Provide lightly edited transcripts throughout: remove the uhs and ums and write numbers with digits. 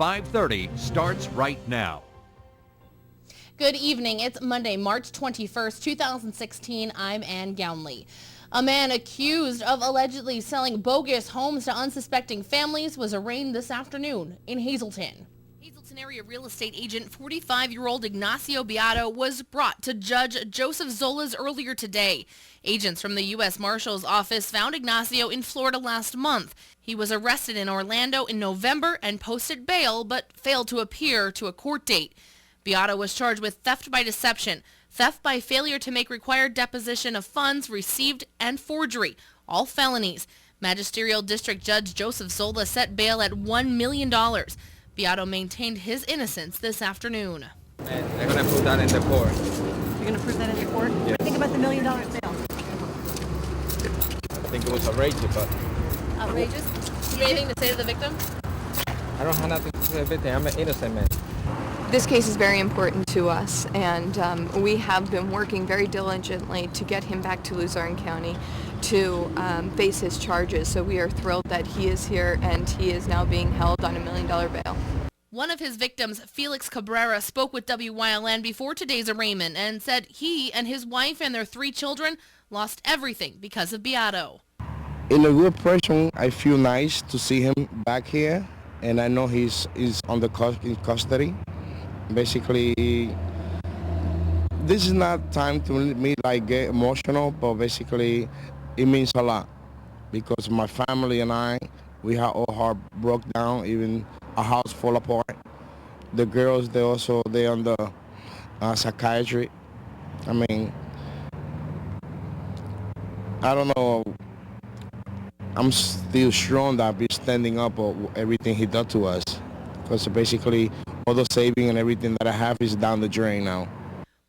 5:30 starts right now. Good evening. It's Monday, March 21st, 2016. I'm Ann Gownley. A man accused of allegedly selling bogus homes to unsuspecting families was arraigned this afternoon in Hazleton. Hazleton area real estate agent 45-year-old Ignacio Beato was brought to Judge Joseph Zolas earlier today. Agents from the U.S. Marshal's office found Ignacio in Florida last month. He was arrested in Orlando in November and posted bail, but failed to appear to a court date. Beato was charged with theft by deception, theft by failure to make required deposition of funds received, and forgery, all felonies. Magisterial District Judge Joseph Zola set bail at $1 million. Beato maintained his innocence this afternoon. And they're going to put that in the court. You're going to prove that in the court? Yeah. What do you think about the $1 million bail? I think it was outrageous, but... Outrageous? You have anything to say to the victim? I don't have nothing to say to the victim. I'm an innocent man. This case is very important to us, and we have been working very diligently to get him back to Luzerne County to face his charges. So we are thrilled that he is here and he is now being held on $1 million bail. One of his victims, Felix Cabrera, spoke with WYLN before today's arraignment and said he and his wife and their 3 children lost everything because of Beato. In a good person, I feel nice to see him back here, and I know he's on in custody. Basically, this is not time to me get emotional, but basically it means a lot because my family and I, we have all heart broke down, even a house fall apart. The girls, they're on the psychiatry. I mean, I don't know. I'm still strong that I'll be standing up for everything he done to us, because basically all the saving and everything that I have is down the drain now.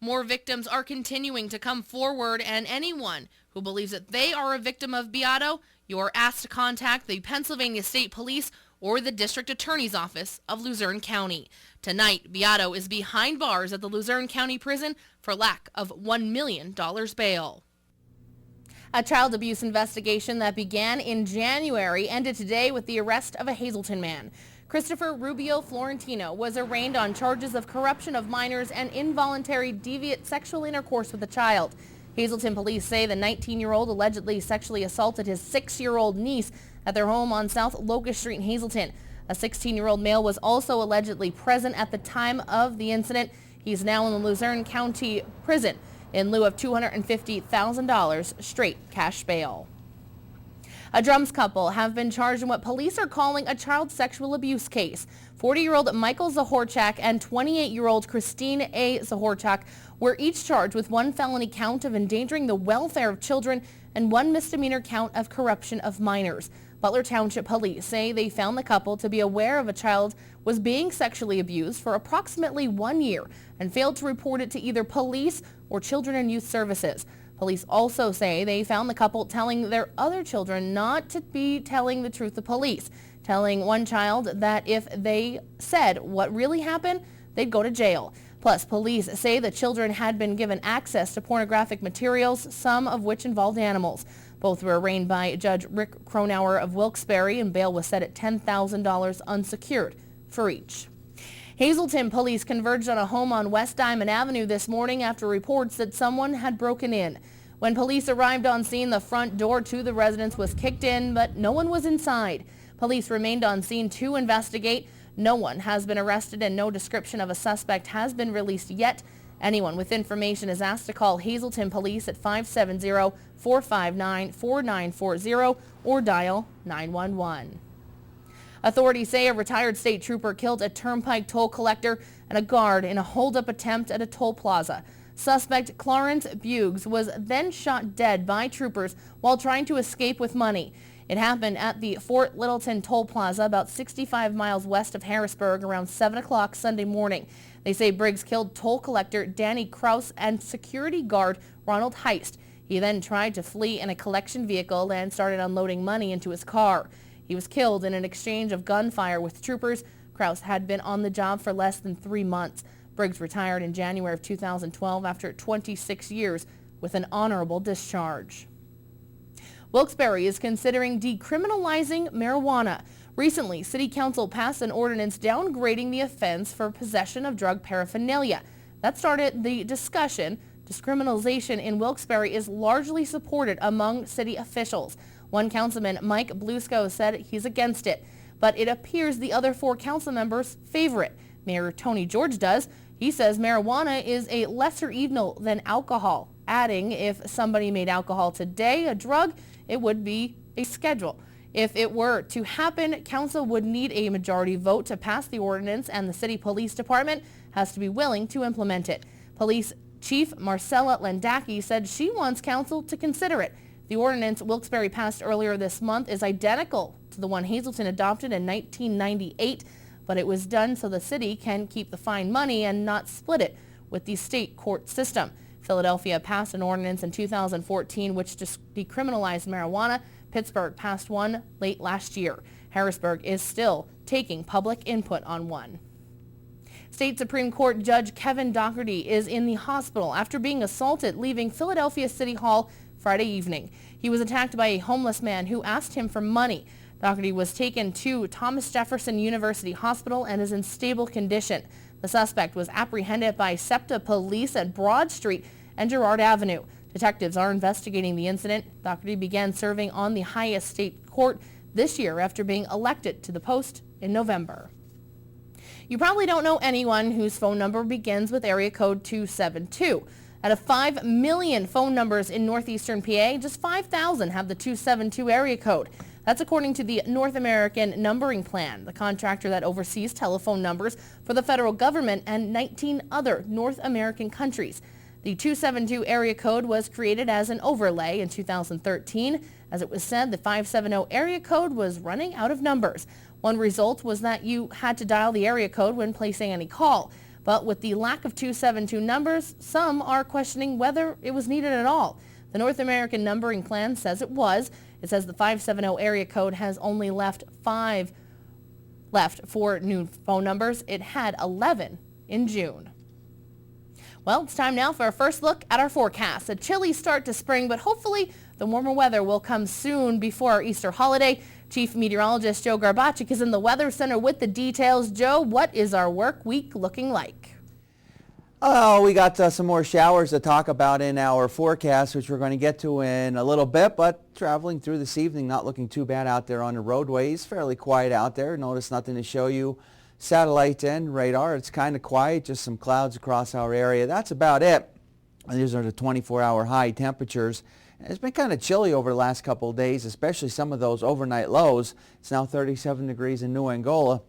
More victims are continuing to come forward, and anyone who believes that they are a victim of Beato, you are asked to contact the Pennsylvania State Police or the District Attorney's Office of Luzerne County. Tonight, Beato is behind bars at the Luzerne County Prison for lack of $1 million bail. A child abuse investigation that began in January ended today with the arrest of a Hazleton man. Christopher Rubio Florentino was arraigned on charges of corruption of minors and involuntary deviant sexual intercourse with a child. Hazleton police say the 19-year-old allegedly sexually assaulted his 6-year-old niece at their home on South Locust Street in Hazleton. A 16-year-old male was also allegedly present at the time of the incident. He's now in the Luzerne County Prison in lieu of $250,000 straight cash bail. A Drums couple have been charged in what police are calling a child sexual abuse case. 40-year-old Michael Zahorchak and 28-year-old Christine A. Zahorchak were each charged with 1 felony count of endangering the welfare of children and 1 misdemeanor count of corruption of minors. Butler Township Police say they found the couple to be aware of a child was being sexually abused for approximately 1 year and failed to report it to either police or Children and Youth Services. Police also say they found the couple telling their other children not to be telling the truth to police, telling one child that if they said what really happened, they'd go to jail. Plus, police say the children had been given access to pornographic materials, some of which involved animals. Both were arraigned by Judge Rick Cronauer of Wilkes-Barre, and bail was set at $10,000 unsecured for each. Hazleton police converged on a home on West Diamond Avenue this morning after reports that someone had broken in. When police arrived on scene, the front door to the residence was kicked in, but no one was inside. Police remained on scene to investigate. No one has been arrested and no description of a suspect has been released yet. Anyone with information is asked to call Hazleton Police at 570-459-4940 or dial 911. Authorities say a retired state trooper killed a turnpike toll collector and a guard in a hold-up attempt at a toll plaza. Suspect Clarence Buggs was then shot dead by troopers while trying to escape with money. It happened at the Fort Littleton Toll Plaza about 65 miles west of Harrisburg around 7 o'clock Sunday morning. They say Briggs killed toll collector Danny Kraus and security guard Ronald Heist. He then tried to flee in a collection vehicle and started unloading money into his car. He was killed in an exchange of gunfire with troopers. Kraus had been on the job for less than 3 months. Briggs retired in January of 2012 after 26 years with an honorable discharge. Wilkes-Barre is considering decriminalizing marijuana. Recently, City Council passed an ordinance downgrading the offense for possession of drug paraphernalia. That started the discussion. Discriminalization in Wilkes-Barre is largely supported among city officials. One councilman, Mike Blusko, said he's against it, but it appears the other 4 council members favor it. Mayor Tony George does. He says marijuana is a lesser evil than alcohol, adding if somebody made alcohol today a drug, it would be a schedule. If it were to happen, council would need a majority vote to pass the ordinance, and the city police department has to be willing to implement it. Police Chief Marcella Landacki said she wants council to consider it. The ordinance Wilkes-Barre passed earlier this month is identical to the one Hazleton adopted in 1998, but it was done so the city can keep the fine money and not split it with the state court system. Philadelphia passed an ordinance in 2014 which decriminalized marijuana. Pittsburgh passed one late last year. Harrisburg is still taking public input on one. State Supreme Court Judge Kevin Dougherty is in the hospital after being assaulted leaving Philadelphia City Hall Friday evening. He was attacked by a homeless man who asked him for money. Dougherty was taken to Thomas Jefferson University Hospital and is in stable condition. The suspect was apprehended by SEPTA police at Broad Street and Girard Avenue. Detectives are investigating the incident. Dougherty began serving on the highest state court this year after being elected to the post in November. You probably don't know anyone whose phone number begins with area code 272. Out of 5 million phone numbers in northeastern PA, just 5,000 have the 272 area code. That's according to the North American Numbering Plan, the contractor that oversees telephone numbers for the federal government and 19 other North American countries. The 272 area code was created as an overlay in 2013. As it was said, the 570 area code was running out of numbers. One result was that you had to dial the area code when placing any call. But with the lack of 272 numbers, some are questioning whether it was needed at all. The North American Numbering Plan says it was. It says the 570 area code has only left 5 for new phone numbers. It had 11 in June. Well, it's time now for our first look at our forecast. A chilly start to spring, but hopefully the warmer weather will come soon before our Easter holiday. Chief Meteorologist Joe Garbacik is in the Weather Center with the details. Joe, what is our work week looking like? Oh, we got some more showers to talk about in our forecast, which we're going to get to in a little bit, but traveling through this evening, not looking too bad out there on the roadways. Fairly quiet out there. Notice nothing to show you. Satellite and radar, it's kind of quiet, just some clouds across our area. That's about it. And these are the 24-hour high temperatures. It's been kind of chilly over the last couple of days, especially some of those overnight lows. It's now 37 degrees in New Angola,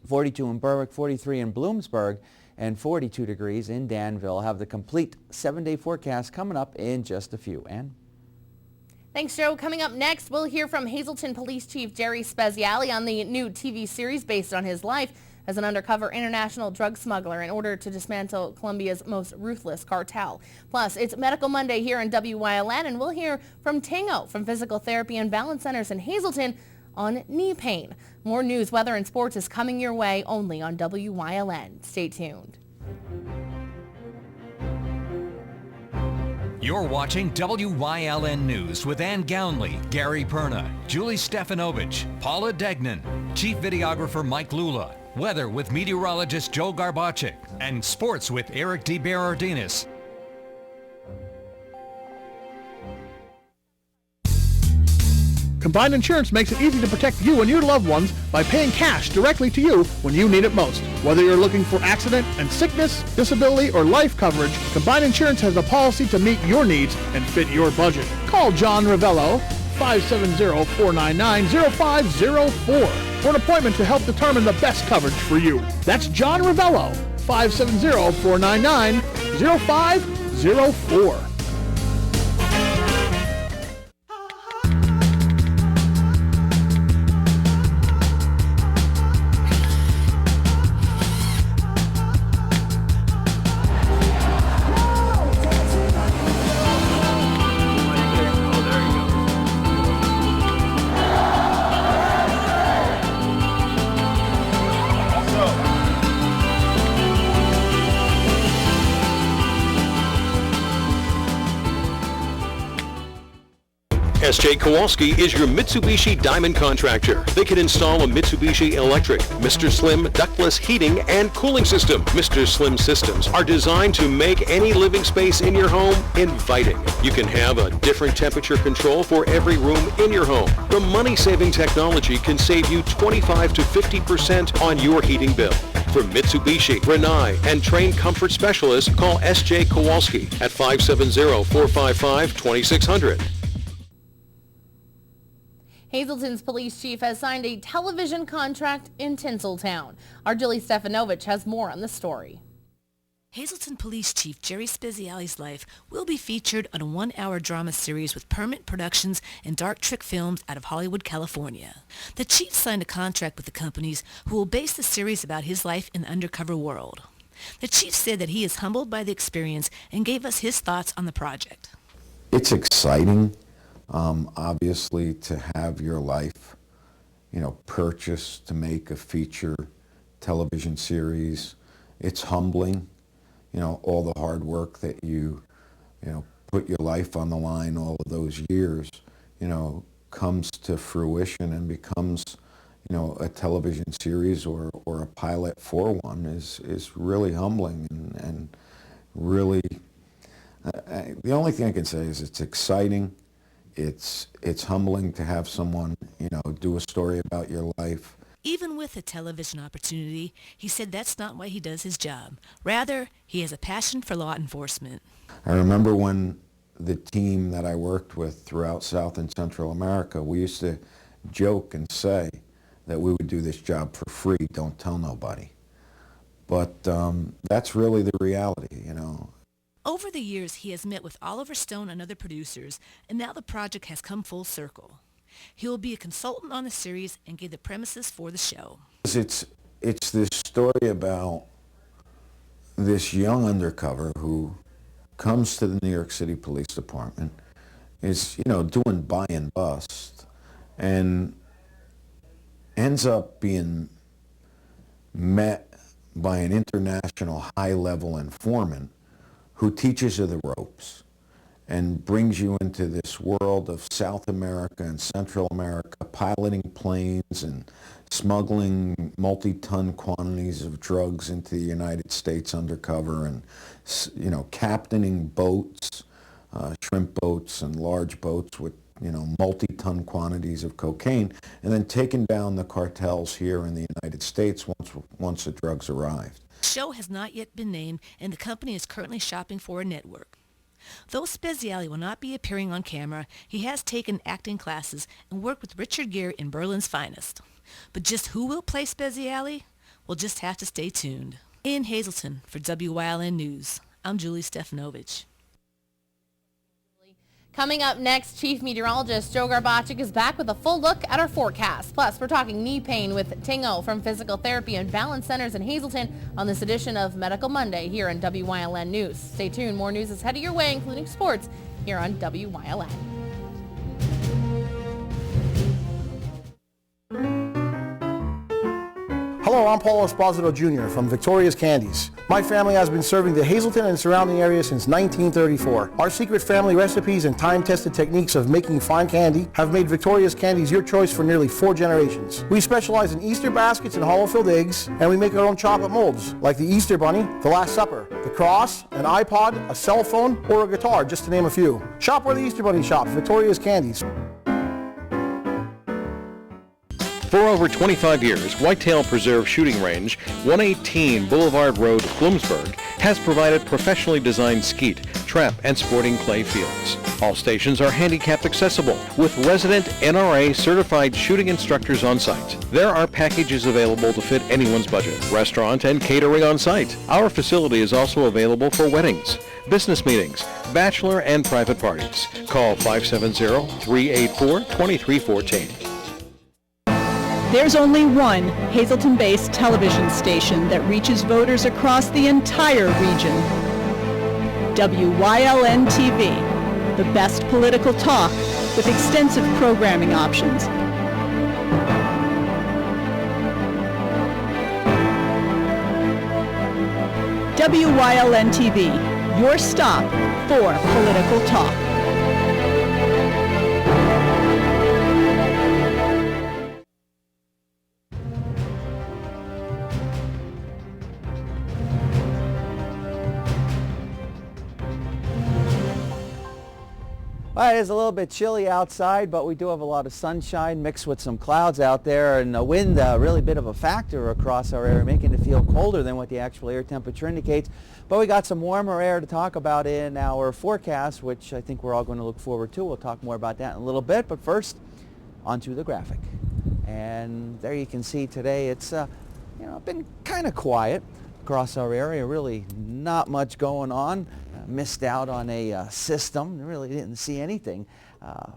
42 in Berwick, 43 in Bloomsburg, and 42 degrees in Danville. Have the complete 7-day forecast coming up in just a few. Ann? Thanks, Joe. Coming up next, we'll hear from Hazleton Police Chief Jerry Speziale on the new TV series based on his life as an undercover international drug smuggler in order to dismantle Colombia's most ruthless cartel. Plus, it's Medical Monday here in WYLN, and we'll hear from Tingo from Physical Therapy and Balance Centers in Hazleton on knee pain. More news, weather, and sports is coming your way only on WYLN. Stay tuned. You're watching WYLN News with Ann Gownley, Gary Perna, Julie Stefanovich, Paula Degnan, Chief Videographer Mike Lula, weather with meteorologist Joe Garbacik, and sports with Eric DeBerardinis. Combined Insurance makes it easy to protect you and your loved ones by paying cash directly to you when you need it most. Whether you're looking for accident and sickness, disability, or life coverage, Combined Insurance has a policy to meet your needs and fit your budget. Call John Ravello, 570-499-0504 for an appointment to help determine the best coverage for you. That's John Ravello, 570-499-0504. S.J. Kowalski is your Mitsubishi Diamond contractor. They can install a Mitsubishi electric, Mr. Slim ductless heating and cooling system. Mr. Slim systems are designed to make any living space in your home inviting. You can have a different temperature control for every room in your home. The money-saving technology can save you 25 to 50% on your heating bill. For Mitsubishi, Rinnai, and trained comfort specialists, call S.J. Kowalski at 570-455-2600. Hazleton's police chief has signed a television contract in Tinseltown. Our Julie Stefanovich has more on the story. Hazleton Police Chief Jerry Speziali's life will be featured on a one-hour drama series with Permit Productions and Dark Trick Films out of Hollywood, California. The chief signed a contract with the companies who will base the series about his life in the undercover world. The chief said that he is humbled by the experience and gave us his thoughts on the project. It's exciting. Obviously, to have your life, purchased to make a feature television series, it's humbling. All the hard work that you put your life on the line all of those years, comes to fruition and becomes, a television series or a pilot for one is really humbling and really, the only thing I can say is it's exciting. It's humbling to have someone, do a story about your life. Even with a television opportunity, he said that's not why he does his job. Rather, he has a passion for law enforcement. I remember when the team that I worked with throughout South and Central America, we used to joke and say that we would do this job for free, don't tell nobody. But that's really the reality, Over the years, he has met with Oliver Stone and other producers, and now the project has come full circle. He will be a consultant on the series and gave the premises for the show. It's this story about this young undercover who comes to the New York City Police Department, is, doing buy and bust, and ends up being met by an international high-level informant who teaches you the ropes and brings you into this world of South America and Central America, piloting planes and smuggling multi-ton quantities of drugs into the United States undercover, and, captaining boats, shrimp boats and large boats with, multi-ton quantities of cocaine, and then taking down the cartels here in the United States once the drugs arrived. The show has not yet been named, and the company is currently shopping for a network. Though Speziali will not be appearing on camera, he has taken acting classes and worked with Richard Gere in Berlin's finest. But just who will play Speziali? We'll just have to stay tuned. In Hazleton for WYLN News, I'm Julie Stefanovich. Coming up next, Chief Meteorologist Joe Garbaczyk is back with a full look at our forecast. Plus, we're talking knee pain with Tingo from Physical Therapy and Balance Centers in Hazleton on this edition of Medical Monday here on WYLN News. Stay tuned. More news is headed your way, including sports, here on WYLN. Hello, I'm Paul Esposito Jr. from Victoria's Candies. My family has been serving the Hazleton and surrounding area since 1934. Our secret family recipes and time-tested techniques of making fine candy have made Victoria's Candies your choice for nearly 4 generations. We specialize in Easter baskets and hollow-filled eggs, and we make our own chocolate molds, like the Easter Bunny, the Last Supper, the Cross, an iPod, a cell phone, or a guitar, just to name a few. Shop where the Easter Bunny shops, Victoria's Candies. For over 25 years, Whitetail Preserve Shooting Range, 118 Boulevard Road, Wilkes-Barre, has provided professionally designed skeet, trap, and sporting clay fields. All stations are handicapped accessible with resident NRA certified shooting instructors on site. There are packages available to fit anyone's budget, restaurant and catering on site. Our facility is also available for weddings, business meetings, bachelor and private parties. Call 570-384-2314. There's only one Hazleton-based television station that reaches voters across the entire region. WYLN TV, the best political talk with extensive programming options. WYLN TV, your stop for political talk. Well, it is a little bit chilly outside, but we do have a lot of sunshine mixed with some clouds out there, and the wind really a bit of a factor across our area, making it feel colder than what the actual air temperature indicates. But we got some warmer air to talk about in our forecast, which I think we're all going to look forward to. We'll talk more about that in a little bit, but first, onto the graphic. And there you can see today it's been kind of quiet across our area, really not much going on. Missed out on a system, really didn't see anything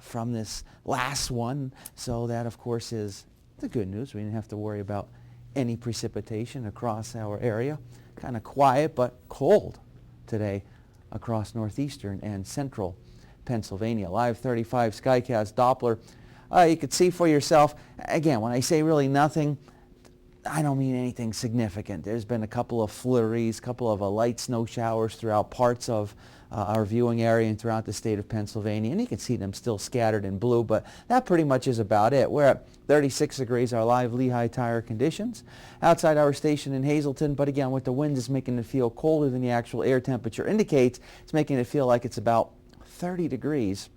from this last one, so that of course is the good news. We didn't have to worry about any precipitation across our area. Kind of quiet but cold today across northeastern and central Pennsylvania. Live 35 Skycast Doppler. You could see for yourself, again, when I say really nothing, I don't mean anything significant. There's been a couple of flurries, a couple of light snow showers throughout parts of our viewing area and throughout the state of Pennsylvania, and you can see them still scattered in blue, but that pretty much is about it. We're at 36 degrees, our live Lehigh tire conditions outside our station in Hazleton, but again, with the wind is making it feel colder than the actual air temperature indicates. It's making it feel like it's about 30 degrees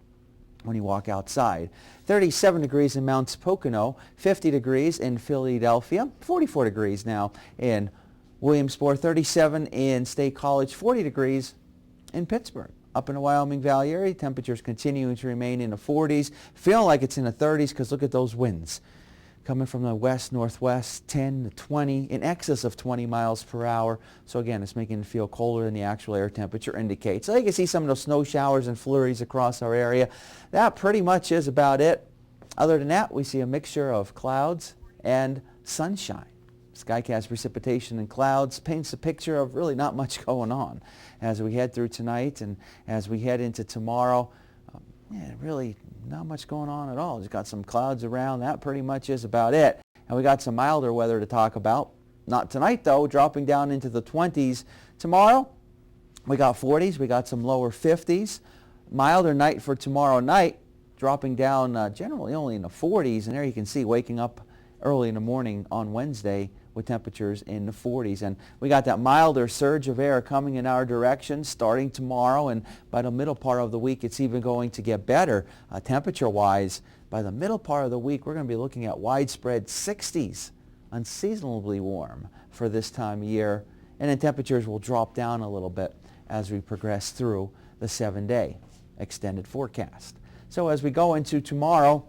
when you walk outside. 37 degrees in Mount Pocono, 50 degrees in Philadelphia, 44 degrees now in Williams-Barre, 37 in State College, 40 degrees in Pittsburgh. Up in the Wyoming Valley area, temperatures continuing to remain in the 40s, feeling like it's in the 30s because look at those winds. Coming from the west-northwest, 10 to 20, in excess of 20 miles per hour. So again, it's making it feel colder than the actual air temperature indicates. So you can see some of those snow showers and flurries across our area. That pretty much is about it. Other than that, we see a mixture of clouds and sunshine. Skycast precipitation and clouds paints a picture of really not much going on as we head through tonight and as we head into tomorrow. Really not much going on at all. Just got some clouds around. That pretty much is about it. And we got some milder weather to talk about. Not tonight, though, dropping down into the 20s. Tomorrow, we got 40s. We got some lower 50s. Milder night for tomorrow night, dropping down generally only in the 40s. And there you can see waking up early in the morning on Wednesday with temperatures in the 40s. And we got that milder surge of air coming in our direction starting tomorrow, and by the middle part of the week it's even going to get better temperature-wise. By the middle part of the week we're going to be looking at widespread 60s, unseasonably warm for this time of year, and then temperatures will drop down a little bit as we progress through the 7-day extended forecast. So as we go into tomorrow,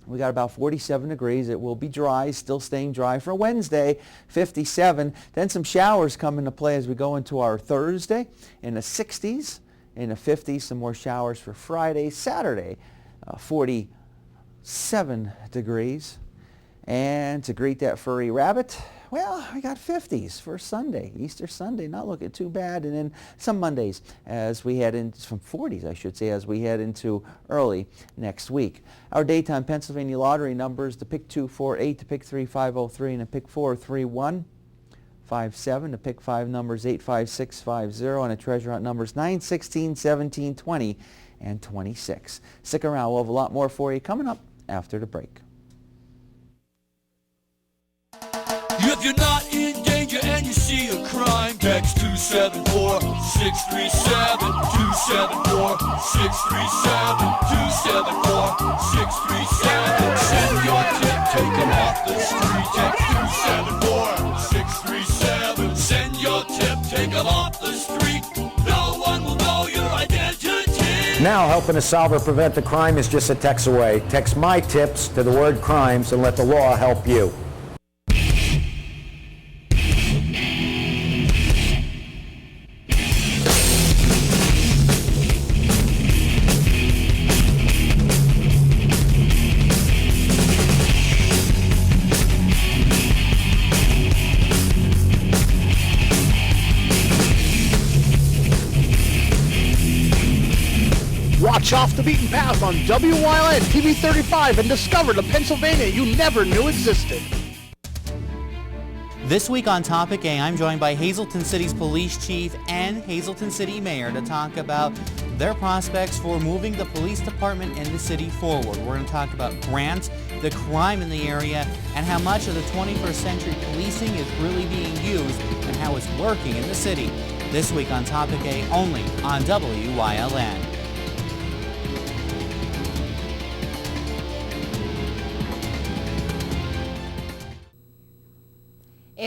we got about 47 degrees. It will be dry, still staying dry for Wednesday, 57. Then some showers come into play as we go into our Thursday in the 60s, in the 50s, some more showers for Friday. Saturday, 47 degrees. And to greet that furry rabbit, well, we got 50s for Sunday, Easter Sunday, not looking too bad. And then some Mondays as we head into some 40s, I should say, as we head into early next week. Our daytime Pennsylvania lottery numbers, the pick 248, the pick 3503, and the pick 43157. The pick 5 numbers 85650, and the treasure hunt numbers 9, 16, 17, 20, and 26. Stick around. We'll have a lot more for you coming up after the break. If you're not in danger and you see a crime, text 274-637, 274-637, 274-637. Send your tip, take them off the street. Text 274-637. Send your tip, take them off the street. No one will know your identity. Now helping to solve or prevent a crime is just a text away. Text my tips to the word crimes and let the law help you. Watch Off the Beaten Path on WYLN TV 35 and discover the Pennsylvania you never knew existed. This week on Topic A, I'm joined by Hazleton City's police chief and Hazleton City mayor to talk about their prospects for moving the police department and the city forward. We're going to talk about grants, the crime in the area, and how much of the 21st century policing is really being used and how it's working in the city. This week on Topic A, only on WYLN.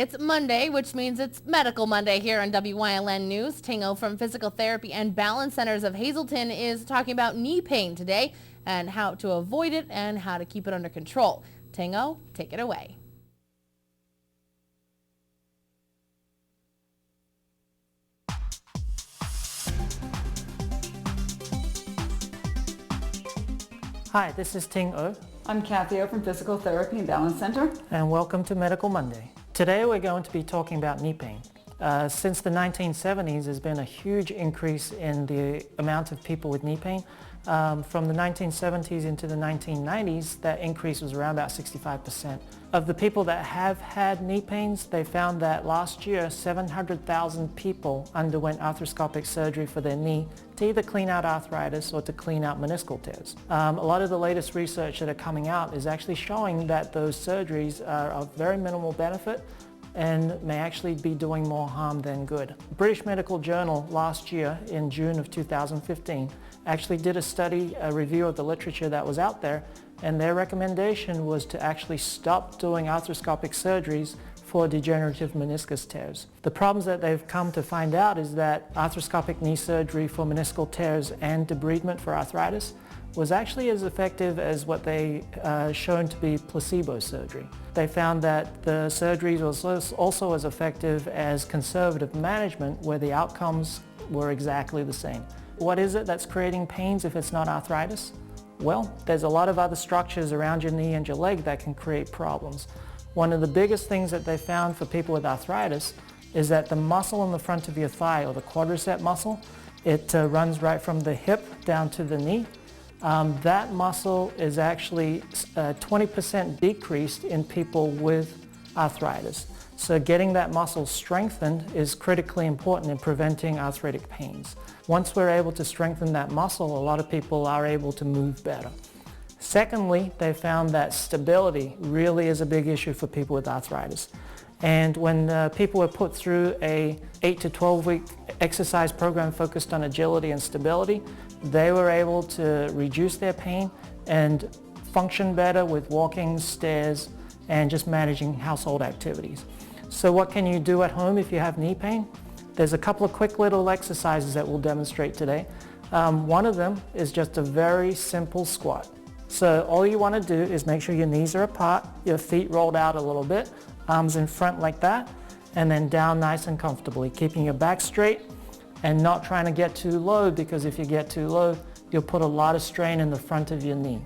It's Monday, which means it's Medical Monday here on WYLN News. Tingo from Physical Therapy and Balance Centers of Hazleton is talking about knee pain today and how to avoid it and how to keep it under control. Tingo, take it away. Hi, this is Ting O. I'm Kathy O from Physical Therapy and Balance Center. And welcome to Medical Monday. Today we're going to be talking about knee pain. Since the 1970s, there's been a huge increase in the amount of people with knee pain. From the 1970s into the 1990s, that increase was around about 65%. Of the people that have had knee pains, they found that last year 700,000 people underwent arthroscopic surgery for their knee to either clean out arthritis or to clean out meniscal tears. A lot of the latest research that are coming out is actually showing that those surgeries are of very minimal benefit and may actually be doing more harm than good. British Medical Journal last year in June of 2015 actually did a study, a review of the literature that was out there, and their recommendation was to actually stop doing arthroscopic surgeries for degenerative meniscus tears. The problems that they've come to find out is that arthroscopic knee surgery for meniscal tears and debridement for arthritis was actually as effective as what they shown to be placebo surgery. They found that the surgery was also as effective as conservative management, where the outcomes were exactly the same. What is it that's creating pains if it's not arthritis? Well, there's a lot of other structures around your knee and your leg that can create problems. One of the biggest things that they found for people with arthritis is that the muscle in the front of your thigh, or the quadricep muscle, it runs right from the hip down to the knee. That muscle is actually 20% decreased in people with arthritis. So getting that muscle strengthened is critically important in preventing arthritic pains. Once we're able to strengthen that muscle, a lot of people are able to move better. Secondly, they found that stability really is a big issue for people with arthritis. And when people were put through a 8 to 12 week exercise program focused on agility and stability, they were able to reduce their pain and function better with walking, stairs, and just managing household activities. So what can you do at home if you have knee pain? There's a couple of quick little exercises that we'll demonstrate today. One of them is just a very simple squat. So all you want to do is make sure your knees are apart, your feet rolled out a little bit, arms in front like that, and then down nice and comfortably, keeping your back straight and not trying to get too low, because if you get too low, you'll put a lot of strain in the front of your knee.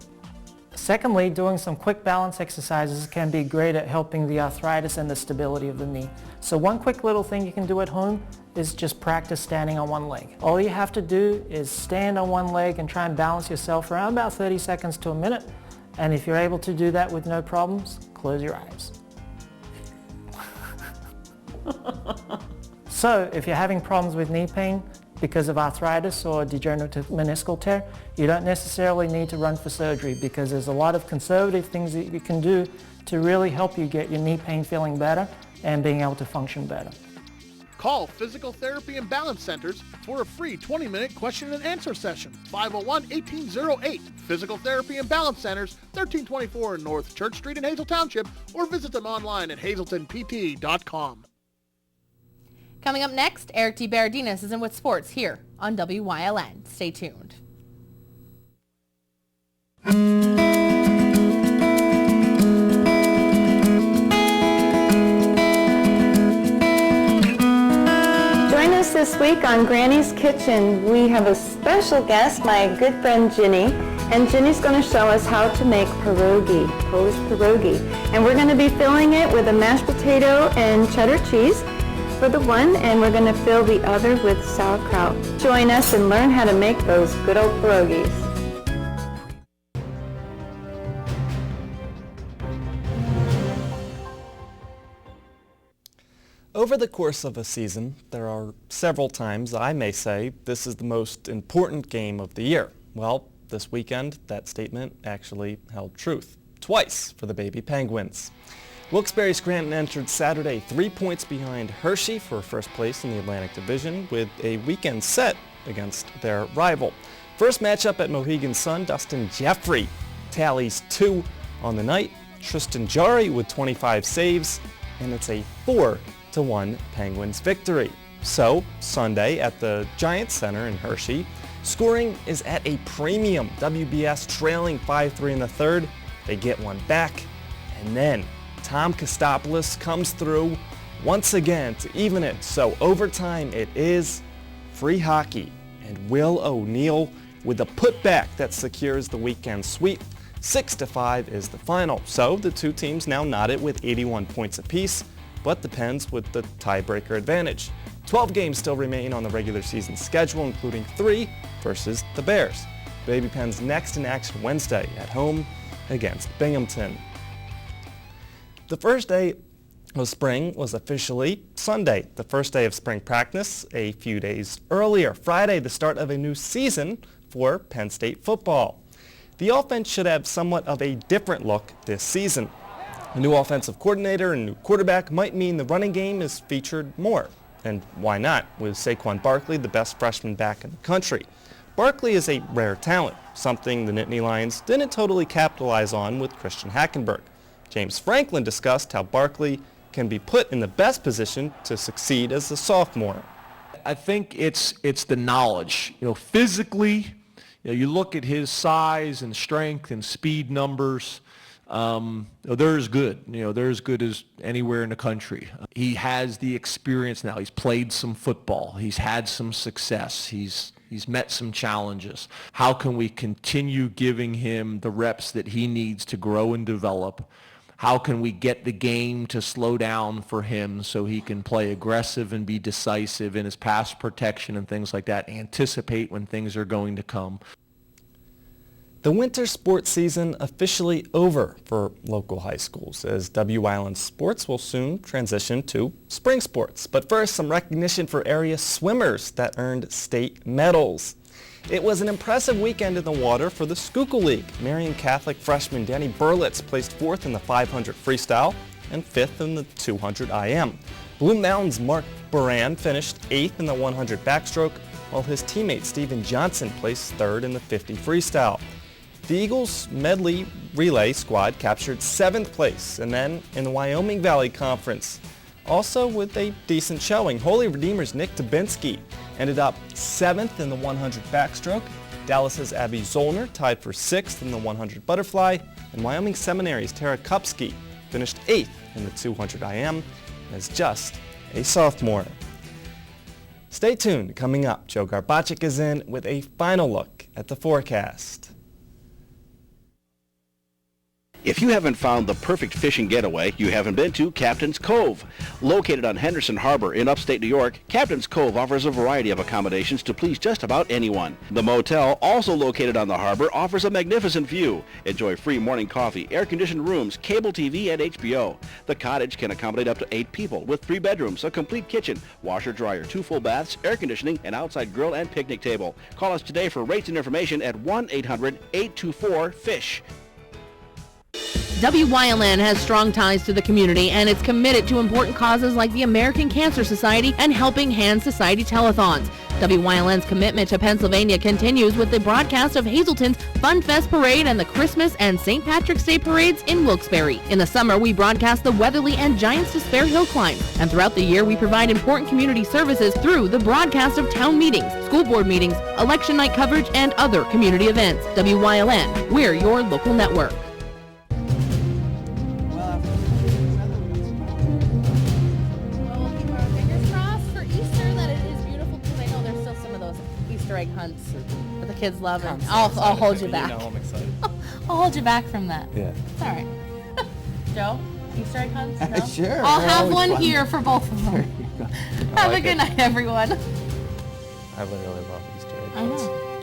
Secondly, doing some quick balance exercises can be great at helping the arthritis and the stability of the knee. So one quick little thing you can do at home is just practice standing on one leg. All you have to do is stand on one leg and try and balance yourself around about 30 seconds to a minute. And if you're able to do that with no problems, close your eyes. So if you're having problems with knee pain because of arthritis or degenerative meniscal tear, you don't necessarily need to run for surgery, because there's a lot of conservative things that you can do to really help you get your knee pain feeling better and being able to function better. Call Physical Therapy and Balance Centers for a free 20-minute question and answer session. 501-1808. Physical Therapy and Balance Centers, 1324 North Church Street in Hazel Township, or visit them online at hazeltonpt.com. Coming up next, Eric D. Baradinas is in with sports here on WYLN. Stay tuned. Join us this week on Granny's Kitchen. We have a special guest, my good friend Ginny, and Ginny's going to show us how to make pierogi, Polish pierogi. And we're going to be filling it with a mashed potato and cheddar cheese for the one, and we're going to fill the other with sauerkraut. Join us and learn how to make those good old pierogies. Over the course of a season, there are several times I may say this is the most important game of the year. Well, this weekend, that statement actually held truth. Twice for the baby Penguins. Wilkes-Barre Scranton entered Saturday 3 points behind Hershey for first place in the Atlantic Division, with a weekend set against their rival. First matchup at Mohegan Sun, Dustin Jeffrey tallies 2 on the night. Tristan Jarry with 25 saves and it's a 4-1 Penguins victory. So, Sunday at the Giants Center in Hershey, scoring is at a premium. WBS trailing 5-3 in the third. They get one back, and then Tom Kostopoulos comes through once again to even it. So overtime it is, free hockey, and Will O'Neill with a putback that secures the weekend sweep. 6-5 is the final. So the two teams now knotted with 81 points apiece, but the Pens with the tiebreaker advantage. 12 games still remain on the regular season schedule, including 3 versus the Bears. Baby Pens next in action Wednesday at home against Binghamton. The first day of spring was officially Sunday, the first day of spring practice a few days earlier. Friday, the start of a new season for Penn State football. The offense should have somewhat of a different look this season. A new offensive coordinator and new quarterback might mean the running game is featured more. And why not, with Saquon Barkley, the best freshman back in the country. Barkley is a rare talent, something the Nittany Lions didn't totally capitalize on with Christian Hackenberg. James Franklin discussed how Barkley can be put in the best position to succeed as a sophomore. I think it's the knowledge. Physically, you look at his size and strength and speed numbers. They're as good. They're as good as anywhere in the country. He has the experience now. He's played some football. He's had some success. He's met some challenges. How can we continue giving him the reps that he needs to grow and develop? How can we get the game to slow down for him so he can play aggressive and be decisive in his pass protection and things like that, anticipate when things are going to come? The winter sports season officially over for local high schools, as W Island sports will soon transition to spring sports. But first, some recognition for area swimmers that earned state medals. It was an impressive weekend in the water for the Schuylkill League. Marian Catholic freshman Danny Berlitz placed 4th in the 500 freestyle and 5th in the 200 IM. Blue Mountain's Mark Baran finished 8th in the 100 backstroke, while his teammate Steven Johnson placed 3rd in the 50 freestyle. The Eagles medley relay squad captured 7th place, and then in the Wyoming Valley Conference, also with a decent showing, Holy Redeemer's Nick Dubinsky ended up 7th in the 100 backstroke. Dallas's Abby Zollner tied for 6th in the 100 butterfly, and Wyoming Seminary's Tara Kupski finished 8th in the 200 IM as just a sophomore. Stay tuned. Coming up, Joe Garbaczyk is in with a final look at the forecast. If you haven't found the perfect fishing getaway, you haven't been to Captain's Cove. Located on Henderson Harbor in upstate New York, Captain's Cove offers a variety of accommodations to please just about anyone. The motel, also located on the harbor, offers a magnificent view. Enjoy free morning coffee, air-conditioned rooms, cable TV, and HBO. The cottage can accommodate up to 8 people with 3 bedrooms, a complete kitchen, washer-dryer, 2 full baths, air conditioning, an outside grill and picnic table. Call us today for rates and information at 1-800-824-FISH. WYLN has strong ties to the community and is committed to important causes like the American Cancer Society and Helping Hands Society telethons. WYLN's commitment to Pennsylvania continues with the broadcast of Hazleton's Fun Fest Parade and the Christmas and St. Patrick's Day parades in Wilkes-Barre. In the summer, we broadcast the Weatherly and Giants Despair Hillclimbs. And throughout the year, we provide important community services through the broadcast of town meetings, school board meetings, election night coverage, and other community events. WYLN, we're your local network. Egg hunts that the kids love, and I'll hold you back. I'm excited. I'll hold you back from that. Yeah. It's all right. Joe, Easter egg hunts? No? Sure. I'll have one here for both of them. Have a good night, everyone. I literally love Easter egg I hunts. know.